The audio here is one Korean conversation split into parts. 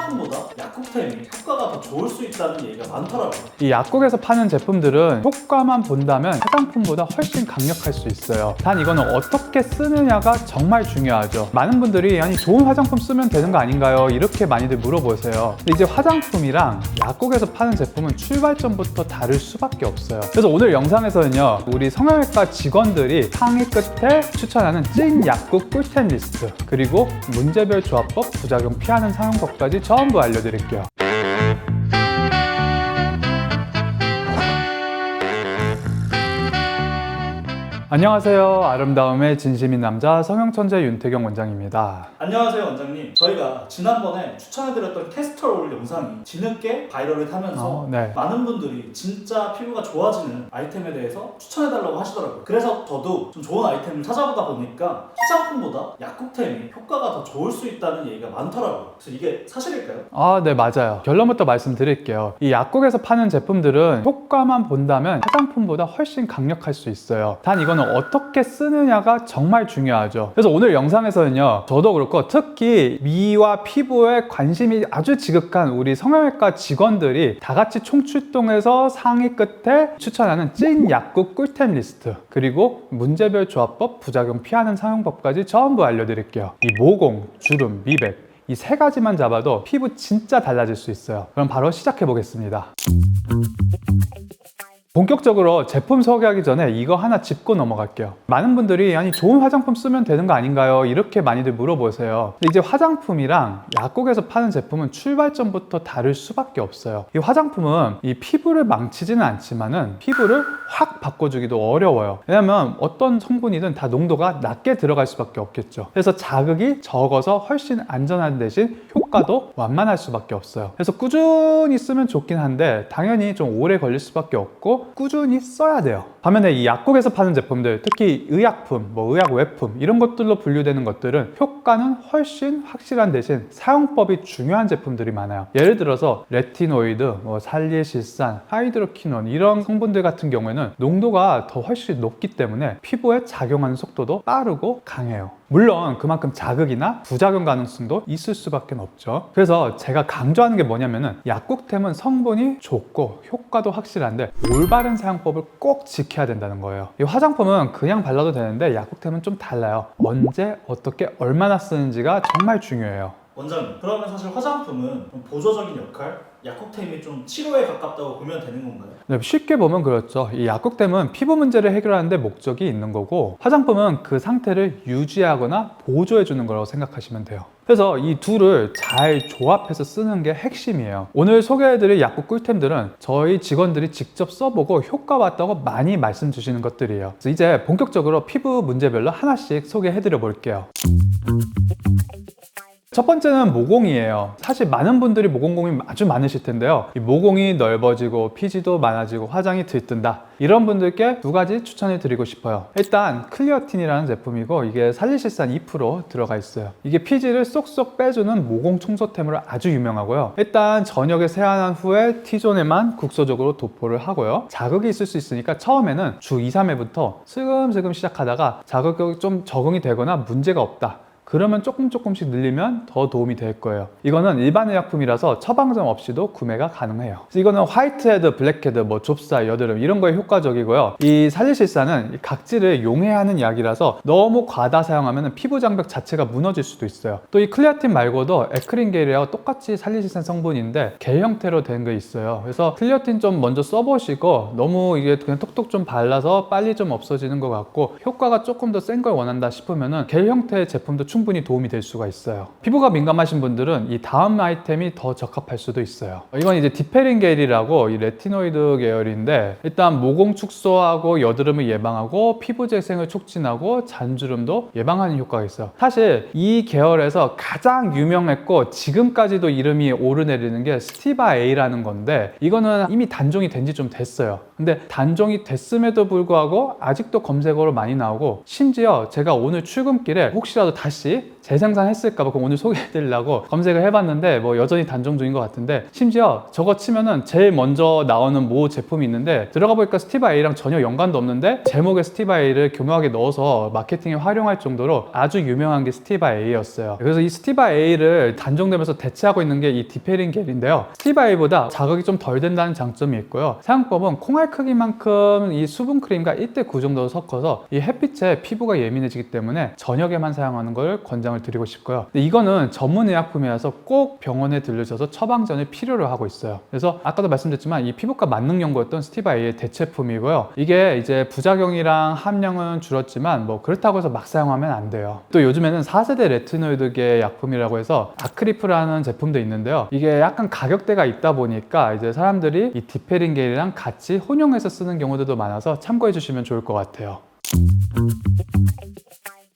화장품보다 약국템이 효과가 더 좋을 수 있다는 얘기가 많더라고요. 이 약국에서 파는 제품들은 효과만 본다면 화장품보다 훨씬 강력할 수 있어요. 단 이거는 어떻게 쓰느냐가 정말 중요하죠. 많은 분들이 아니 좋은 화장품 쓰면 되는 거 아닌가요? 이렇게 많이들 물어보세요. 근데 이제 화장품이랑 약국에서 파는 제품은 출발점부터 다를 수밖에 없어요. 그래서 오늘 영상에서는요, 우리 성형외과 직원들이 상의 끝에 추천하는 찐 약국 꿀템 리스트, 그리고 문제별 조합법, 부작용 피하는 사용법까지 전부 알려드릴게요. 안녕하세요. 아름다움의 진심인 남자 성형천재 윤태경 원장입니다. 안녕하세요 원장님. 저희가 지난번에 추천해드렸던 캐스터올 영상이 뒤늦게 바이럴을 타면서 네. 많은 분들이 진짜 피부가 좋아지는 아이템에 대해서 추천해달라고 하시더라고요. 그래서 저도 좀 좋은 아이템을 찾아보다 보니까 화장품보다 약국템이 효과가 더 좋을 수 있다는 얘기가 많더라고요. 그래서 이게 사실일까요? 네, 맞아요. 결론부터 말씀드릴게요. 이 약국에서 파는 제품들은 효과만 본다면 화장품보다 훨씬 강력할 수 있어요. 단 이거는 어떻게 쓰느냐가 정말 중요하죠. 그래서 오늘 영상에서는요, 저도 그렇고 특히 미와 피부에 관심이 아주 지극한 우리 성형외과 직원들이 다 같이 총출동해서 상의 끝에 추천하는 찐 약국 꿀템 리스트, 그리고 문제별 조합법, 부작용 피하는 사용법까지 전부 알려드릴게요. 이 모공, 주름, 미백 이 세 가지만 잡아도 피부 진짜 달라질 수 있어요. 그럼 바로 시작해 보겠습니다. 본격적으로 제품 소개하기 전에 이거 하나 짚고 넘어갈게요. 많은 분들이 아니 좋은 화장품 쓰면 되는 거 아닌가요? 이렇게 많이들 물어보세요. 근데 이제 화장품이랑 약국에서 파는 제품은 출발점부터 다를 수밖에 없어요. 이 화장품은 이 피부를 망치지는 않지만은 피부를 확 바꿔주기도 어려워요. 왜냐면 어떤 성분이든 다 농도가 낮게 들어갈 수밖에 없겠죠. 그래서 자극이 적어서 훨씬 안전한 대신 효과도 완만할 수밖에 없어요. 그래서 꾸준히 쓰면 좋긴 한데 당연히 좀 오래 걸릴 수밖에 없고 꾸준히 써야 돼요. 반면에 이 약국에서 파는 제품들, 특히 의약품, 의약 외품 이런 것들로 분류되는 것들은 효과는 훨씬 확실한 대신 사용법이 중요한 제품들이 많아요. 예를 들어서 레티노이드, 살리실산, 하이드로퀴논 이런 성분들 같은 경우에는 농도가 더 훨씬 높기 때문에 피부에 작용하는 속도도 빠르고 강해요. 물론 그만큼 자극이나 부작용 가능성도 있을 수밖에 없죠. 그래서 제가 강조하는 게 뭐냐면은 약국템은 성분이 좋고 효과도 확실한데 올바른 사용법을 꼭 지켜야 된다는 거예요. 이 화장품은 그냥 발라도 되는데 약국템은 좀 달라요. 언제, 어떻게, 얼마나 쓰는지가 정말 중요해요. 원장님, 그러면 사실 화장품은 좀 보조적인 역할, 약국템이 좀 치료에 가깝다고 보면 되는 건가요? 네, 쉽게 보면 그렇죠. 이 약국템은 피부 문제를 해결하는 데 목적이 있는 거고 화장품은 그 상태를 유지하거나 보조해 주는 거라고 생각하시면 돼요. 그래서 이 둘을 잘 조합해서 쓰는 게 핵심이에요. 오늘 소개해드릴 약국 꿀템들은 저희 직원들이 직접 써보고 효과 봤다고 많이 말씀 주시는 것들이에요. 그래서 이제 본격적으로 피부 문제별로 하나씩 소개해드려 볼게요. 첫 번째는 모공이에요. 사실 많은 분들이 모공 고민 아주 많으실 텐데요. 이 모공이 넓어지고 피지도 많아지고 화장이 들뜬다. 이런 분들께 두 가지 추천해 드리고 싶어요. 일단 클리어틴이라는 제품이고 이게 살리실산 2% 들어가 있어요. 이게 피지를 쏙쏙 빼주는 모공 청소템으로 아주 유명하고요. 일단 저녁에 세안한 후에 T존에만 국소적으로 도포를 하고요. 자극이 있을 수 있으니까 처음에는 주 2, 3회부터 슬금슬금 시작하다가 자극이 좀 적응이 되거나 문제가 없다. 그러면 조금씩 늘리면 더 도움이 될 거예요. 이거는 일반 의약품이라서 처방전 없이도 구매가 가능해요. 이거는 화이트헤드, 블랙헤드, 좁쌀, 여드름 이런 거에 효과적이고요. 이 살리실산은 각질을 용해하는 약이라서 너무 과다 사용하면 피부 장벽 자체가 무너질 수도 있어요. 또 이 클리어틴 말고도 에크린겔이랑 똑같이 살리실산 성분인데 겔 형태로 된 게 있어요. 그래서 클리어틴 좀 먼저 써보시고 너무 이게 그냥 톡톡 좀 발라서 빨리 좀 없어지는 것 같고 효과가 조금 더 센 걸 원한다 싶으면은 겔 형태의 제품도 충분히 도움이 될 수가 있어요. 피부가 민감하신 분들은 이 다음 아이템이 더 적합할 수도 있어요. 이건 이제 디페린겔이라고 이 레티노이드 계열인데 일단 모공 축소하고 여드름을 예방하고 피부 재생을 촉진하고 잔주름도 예방하는 효과가 있어요. 사실 이 계열에서 가장 유명했고 지금까지도 이름이 오르내리는 게 스티바 A라는 건데 이거는 이미 단종이 된 지 좀 됐어요. 근데 단종이 됐음에도 불구하고 아직도 검색어로 많이 나오고 심지어 제가 오늘 출근길에 혹시라도 다시 재생산했을까봐 오늘 소개해드리려고 검색을 해봤는데 뭐 여전히 단종 중인 것 같은데, 심지어 저거 치면은 제일 먼저 나오는 모 제품이 있는데 들어가 보니까 스티바 A랑 전혀 연관도 없는데 제목에 스티바 A를 교묘하게 넣어서 마케팅에 활용할 정도로 아주 유명한 게 스티바 A였어요. 그래서 이 스티바 A를 단종되면서 대체하고 있는 게 이 디페링 겔인데요. 스티바 A보다 자극이 좀 덜 된다는 장점이 있고요. 사용법은 콩알 크기만큼 이 수분 크림과 1:9 정도 섞어서 이 햇빛에 피부가 예민해지기 때문에 저녁에만 사용하는 걸 권장을 드리고 싶고요. 근데 이거는 전문 의약품이라서 꼭 병원에 들르셔서 처방전을 필요로 하고 있어요. 그래서 아까도 말씀드렸지만 이 피부과 만능 연구였던 스티바 A의 대체품이고요. 이게 이제 부작용이랑 함량은 줄었지만 뭐 그렇다고 해서 막 사용하면 안 돼요. 또 요즘에는 4세대 레티노이드계 약품이라고 해서 아크리프라는 제품도 있는데요. 이게 약간 가격대가 있다 보니까 이제 사람들이 이 디페린 겔이랑 같이 혼용해서 쓰는 경우들도 많아서 참고해 주시면 좋을 것 같아요.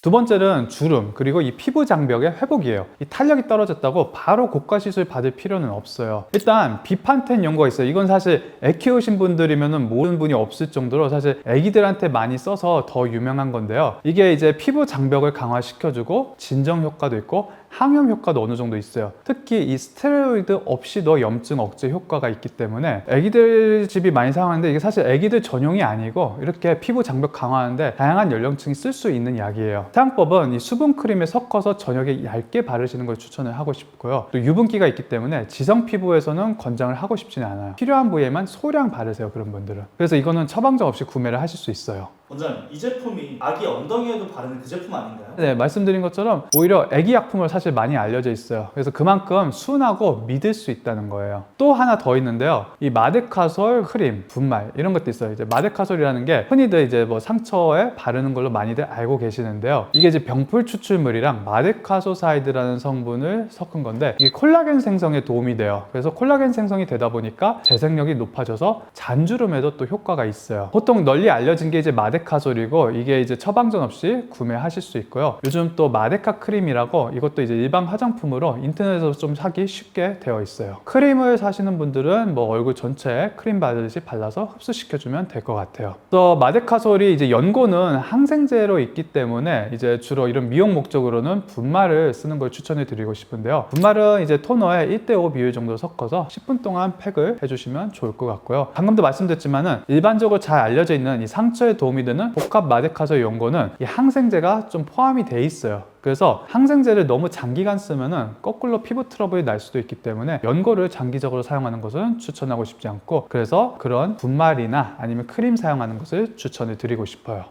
두 번째는 주름, 그리고 이 피부 장벽의 회복이에요. 이 탄력이 떨어졌다고 바로 고가 시술 받을 필요는 없어요. 일단 비판텐 연고가 있어요. 이건 사실 애 키우신 분들이면 모르는 분이 없을 정도로 사실 애기들한테 많이 써서 더 유명한 건데요. 이게 이제 피부 장벽을 강화시켜주고 진정 효과도 있고 항염 효과도 어느 정도 있어요. 특히 이 스테로이드 없이도 염증 억제 효과가 있기 때문에 애기들 집이 많이 사용하는데, 이게 사실 애기들 전용이 아니고 이렇게 피부 장벽 강화하는데 다양한 연령층이 쓸 수 있는 약이에요. 사용법은 이 수분 크림에 섞어서 저녁에 얇게 바르시는 걸 추천을 하고 싶고요. 또 유분기가 있기 때문에 지성 피부에서는 권장을 하고 싶지는 않아요. 필요한 부위에만 소량 바르세요, 그런 분들은. 그래서 이거는 처방전 없이 구매를 하실 수 있어요. 원장님, 이 제품이 아기 엉덩이에도 바르는 그 제품 아닌가요? 네, 말씀드린 것처럼 오히려 애기 약품으로 사실 많이 알려져 있어요. 그래서 그만큼 순하고 믿을 수 있다는 거예요. 또 하나 더 있는데요. 이 마데카솔 크림, 분말 이런 것도 있어요. 이제 마데카솔이라는 게 흔히들 이제 뭐 상처에 바르는 걸로 많이들 알고 계시는데요. 이게 이제 병풀 추출물이랑 마데카소사이드라는 성분을 섞은 건데, 이게 콜라겐 생성에 도움이 돼요. 그래서 콜라겐 생성이 되다 보니까 재생력이 높아져서 잔주름에도 또 효과가 있어요. 보통 널리 알려진 게 이제 마데카솔이고, 이게 이제 처방전 없이 구매하실 수 있고요. 요즘 또 마데카 크림이라고, 이것도 이제 일반 화장품으로 인터넷에서 좀 사기 쉽게 되어 있어요. 크림을 사시는 분들은 뭐 얼굴 전체에 크림 바르듯이 발라서 흡수시켜주면 될 것 같아요. 또 마데카솔이 이제 연고는 항생제로 있기 때문에 이제 주로 이런 미용 목적으로는 분말을 쓰는 걸 추천해 드리고 싶은데요. 분말은 이제 토너에 1:5 비율 정도 섞어서 10분 동안 팩을 해주시면 좋을 것 같고요. 방금도 말씀드렸지만은 일반적으로 잘 알려져 있는 이 상처에 도움이 되는 복합 마데카솔 연고는 이 항생제가 좀 포함이 돼 있어요. 그래서 항생제를 너무 장기간 쓰면은 거꾸로 피부 트러블이 날 수도 있기 때문에 연고를 장기적으로 사용하는 것은 추천하고 싶지 않고, 그래서 그런 분말이나 아니면 크림 사용하는 것을 추천을 드리고 싶어요.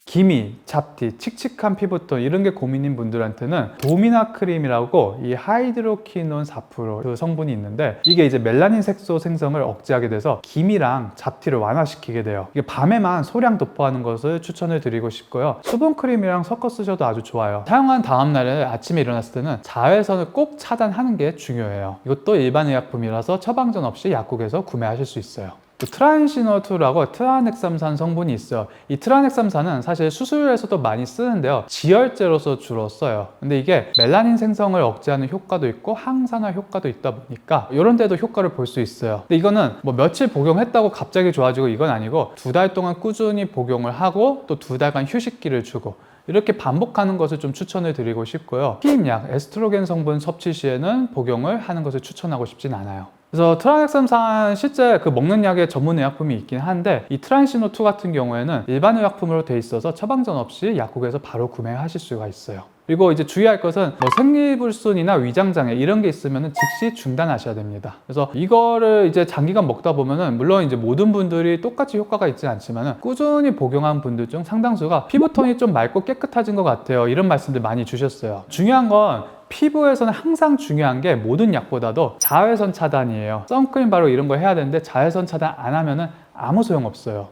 기미, 잡티, 칙칙한 피부톤 이런 게 고민인 분들한테는 도미나 크림이라고 이 하이드로키논 4% 그 성분이 있는데, 이게 이제 멜라닌 색소 생성을 억제하게 돼서 기미랑 잡티를 완화시키게 돼요. 이게 밤에만 소량 도포하는 것을 추천을 드리고 싶고요. 수분 크림이랑 섞어 쓰셔도 아주 좋아요. 사용한 다음 날에 아침에 일어났을 때는 자외선을 꼭 차단하는 게 중요해요. 이것도 일반 의약품이라서 처방전 없이 약국에서 구매하실 수 있어요. 트라인시노2라고 트라넥삼산 성분이 있어요. 이 트라넥삼산은 사실 수술에서도 많이 쓰는데요. 지혈제로서 주로 써요. 근데 이게 멜라닌 생성을 억제하는 효과도 있고 항산화 효과도 있다 보니까 이런 데도 효과를 볼 수 있어요. 근데 이거는 뭐 며칠 복용했다고 갑자기 좋아지고 이건 아니고 2달 동안 꾸준히 복용을 하고 또 2달간 휴식기를 주고 이렇게 반복하는 것을 좀 추천을 드리고 싶고요. 피임약, 에스트로겐 성분 섭취 시에는 복용을 하는 것을 추천하고 싶진 않아요. 그래서 트라넥삼산 실제 그 먹는 약의 전문 의약품이 있긴 한데, 이 트라인시노2 같은 경우에는 일반 의약품으로 돼 있어서 처방전 없이 약국에서 바로 구매하실 수가 있어요. 그리고 이제 주의할 것은 뭐 생리불순이나 위장장애 이런 게 있으면 즉시 중단하셔야 됩니다. 그래서 이거를 이제 장기간 먹다 보면은 물론 이제 모든 분들이 똑같이 효과가 있지 않지만은 꾸준히 복용한 분들 중 상당수가 피부톤이 좀 맑고 깨끗해진 것 같아요. 이런 말씀들 많이 주셨어요. 중요한 건 피부에서는 항상 중요한 게 모든 약보다도 자외선 차단이에요. 선크림 바로 이런 거 해야 되는데 자외선 차단 안 하면은 아무 소용 없어요.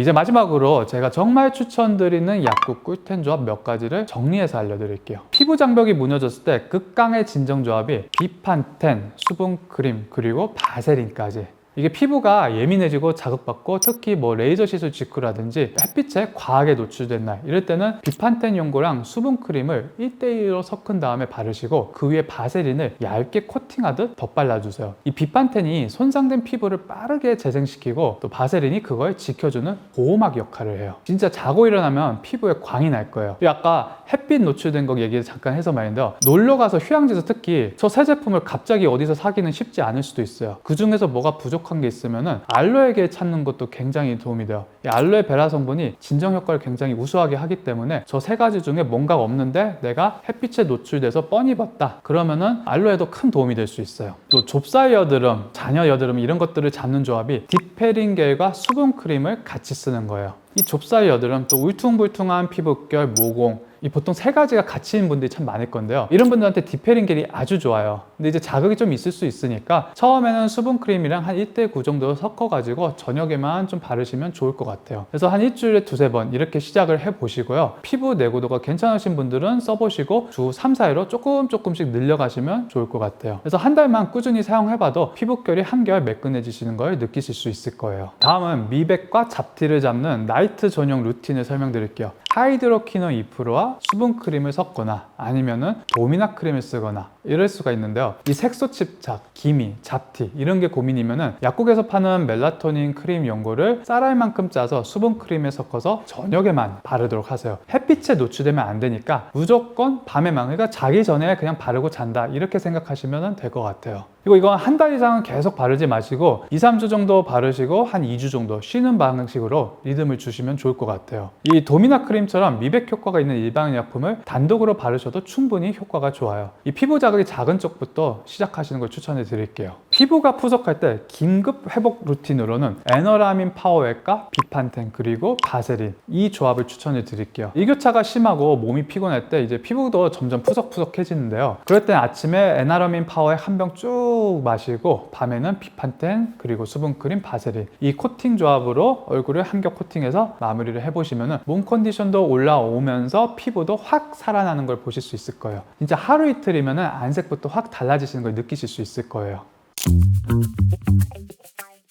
이제 마지막으로 제가 정말 추천드리는 약국 꿀템 조합 몇 가지를 정리해서 알려드릴게요. 피부 장벽이 무너졌을 때 극강의 진정 조합이 비판텐, 수분 크림, 그리고 바세린까지. 이게 피부가 예민해지고 자극받고 특히 뭐 레이저 시술 직후라든지 햇빛에 과하게 노출된 날 이럴 때는 비판텐 연고랑 수분크림을 1대1로 섞은 다음에 바르시고 그 위에 바세린을 얇게 코팅하듯 덧발라주세요. 이 비판텐이 손상된 피부를 빠르게 재생시키고 또 바세린이 그걸 지켜주는 보호막 역할을 해요. 진짜 자고 일어나면 피부에 광이 날 거예요. 아까 햇빛 노출된 거 얘기 잠깐 해서 말인데요. 놀러가서 휴양지에서 특히 저 새 제품을 갑자기 어디서 사기는 쉽지 않을 수도 있어요. 그 중에서 뭐가 부족한 게 있으면은 알로에 겔 찾는 것도 굉장히 도움이 돼요. 이 알로에 베라 성분이 진정 효과를 굉장히 우수하게 하기 때문에 저 세 가지 중에 뭔가가 없는데 내가 햇빛에 노출돼서 뻔히 봤다 그러면은 알로에도 큰 도움이 될 수 있어요. 또 좁쌀 여드름, 잔여 여드름 이런 것들을 잡는 조합이 디페린 겔과 수분 크림을 같이 쓰는 거예요. 이 좁쌀 여드름, 또 울퉁불퉁한 피부결, 모공 이 보통 세 가지가 같이 있는 분들이 참 많을 건데요. 이런 분들한테 디페린 겔이 아주 좋아요. 근데 이제 자극이 좀 있을 수 있으니까 처음에는 수분크림이랑 한 1대9 정도 섞어가지고 저녁에만 좀 바르시면 좋을 것 같아요. 그래서 한 일주일에 2-3번 이렇게 시작을 해보시고요. 피부 내구도가 괜찮으신 분들은 써보시고 주 3-4회로 조금씩 늘려가시면 좋을 것 같아요. 그래서 한 달만 꾸준히 사용해봐도 피부결이 한결 매끈해지시는 걸 느끼실 수 있을 거예요. 다음은 미백과 잡티를 잡는 나이트 전용 루틴을 설명드릴게요. 하이드로퀴논 2%와 수분크림을 섞거나 아니면은 도미나 크림을 쓰거나 이럴 수가 있는데요. 이 색소 침착, 기미, 잡티 이런 게 고민이면은 약국에서 파는 멜라토닌 크림 연고를 쌀알만큼 짜서 수분크림에 섞어서 저녁에만 바르도록 하세요. 햇빛에 노출되면 안 되니까 무조건 밤에만, 그러니까 자기 전에 그냥 바르고 잔다 이렇게 생각하시면 될 것 같아요. 그리고 이건 한 달 이상은 계속 바르지 마시고 2-3주 정도 바르시고 한 2주 정도 쉬는 방식으로 리듬을 주시면 좋을 것 같아요. 이 도미나 크림처럼 미백 효과가 있는 일반 약품을 단독으로 바르셔도 충분히 효과가 좋아요. 이 피부 자극이 작은 쪽부터 시작하시는 걸 추천해 드릴게요. 피부가 푸석할 때 긴급 회복 루틴으로는 에너라민 파워액과 비판텐 그리고 바세린 이 조합을 추천해 드릴게요. 일교차가 심하고 몸이 피곤할 때 이제 피부도 점점 푸석푸석해지는데요. 그럴 땐 아침에 에너라민 파워액 한 병 쭉 마시고 밤에는 비판텐 그리고 수분크림 바세린 이 코팅 조합으로 얼굴을 한겹 코팅해서 마무리를 해보시면 몸 컨디션도 올라오면서 피부도 확 살아나는 걸 보실 수 있을 거예요. 진짜 하루 이틀이면 안색부터 확 달라지시는 걸 느끼실 수 있을 거예요.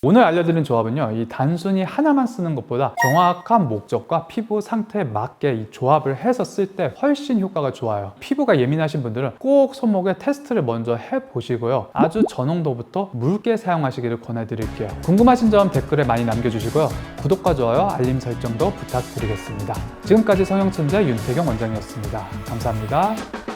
오늘 알려드린 조합은요, 이 단순히 하나만 쓰는 것보다 정확한 목적과 피부 상태에 맞게 이 조합을 해서 쓸 때 훨씬 효과가 좋아요. 피부가 예민하신 분들은 꼭 손목에 테스트를 먼저 해보시고요. 아주 저농도부터 묽게 사용하시기를 권해드릴게요. 궁금하신 점 댓글에 많이 남겨주시고요. 구독과 좋아요, 알림 설정도 부탁드리겠습니다. 지금까지 성형천재 윤태경 원장이었습니다. 감사합니다.